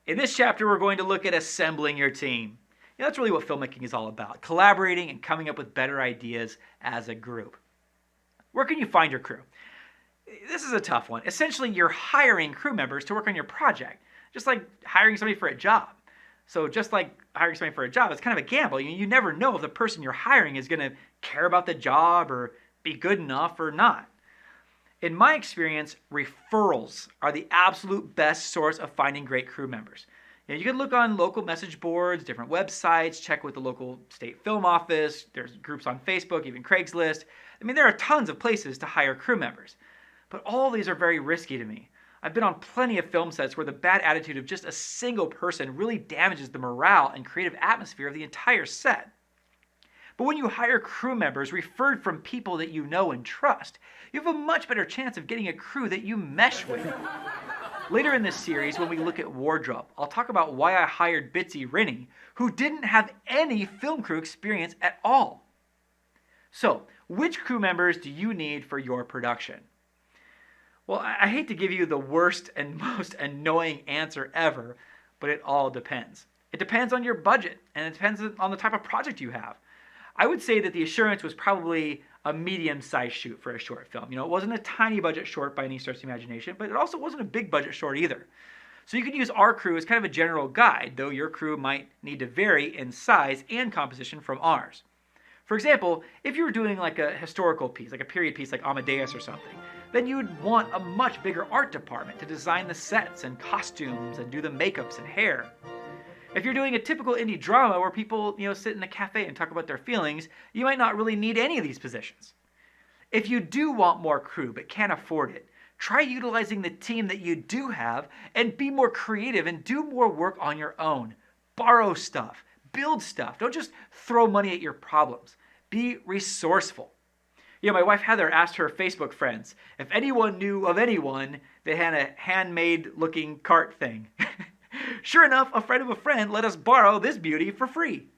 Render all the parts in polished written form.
In this chapter, we're going to look at assembling your team. That's really what filmmaking is all about, collaborating and coming up with better ideas as a group. Where can you find your crew? This is a tough one. Essentially, you're hiring crew members to work on your project, just like hiring somebody for a job. So just like hiring somebody for a job, it's kind of a gamble. You never know if the person you're hiring is going to care about the job or be good enough or not. In my experience, referrals are the absolute best source of finding great crew members. You can look on local message boards, different websites, check with the local state film office. There's groups on Facebook, even Craigslist. There are tons of places to hire crew members. But all these are very risky to me. I've been on plenty of film sets where the bad attitude of just a single person really damages the morale and creative atmosphere of the entire set. But when you hire crew members referred from people that you know and trust, you have a much better chance of getting a crew that you mesh with. Later in this series, when we look at wardrobe, I'll talk about why I hired Bitsy Rinny, who didn't have any film crew experience at all. So, which crew members do you need for your production? Well, I hate to give you the worst and most annoying answer ever, but it all depends. It depends on your budget, and it depends on the type of project you have. I would say that The Assurance was probably a medium-sized shoot for a short film. It wasn't a tiny budget short by any stretch of the imagination, but it also wasn't a big budget short either. So you can use our crew as kind of a general guide, though your crew might need to vary in size and composition from ours. For example, if you were doing like a historical piece, like a period piece like Amadeus or something, then you would want a much bigger art department to design the sets and costumes and do the makeups and hair. If you're doing a typical indie drama where people, sit in a cafe and talk about their feelings, you might not really need any of these positions. If you do want more crew but can't afford it, try utilizing the team that you do have and be more creative and do more work on your own. Borrow stuff, build stuff. Don't just throw money at your problems. Be resourceful. My wife Heather asked her Facebook friends if anyone knew of anyone that had a handmade looking cart thing. Sure enough, a friend of a friend let us borrow this beauty for free.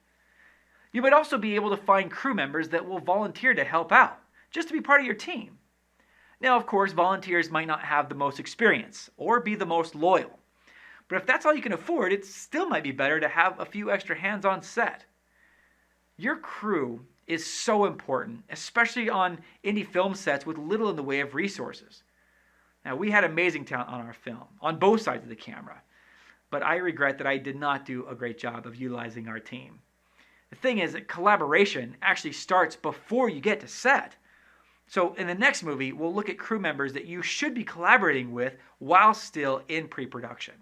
You might also be able to find crew members that will volunteer to help out, just to be part of your team. Now, of course, volunteers might not have the most experience or be the most loyal. But if that's all you can afford, it still might be better to have a few extra hands on set. Your crew is so important, especially on indie film sets with little in the way of resources. Now, we had amazing talent on our film, on both sides of the camera. But I regret that I did not do a great job of utilizing our team. The thing is that collaboration actually starts before you get to set. So in the next movie, we'll look at crew members that you should be collaborating with while still in pre-production.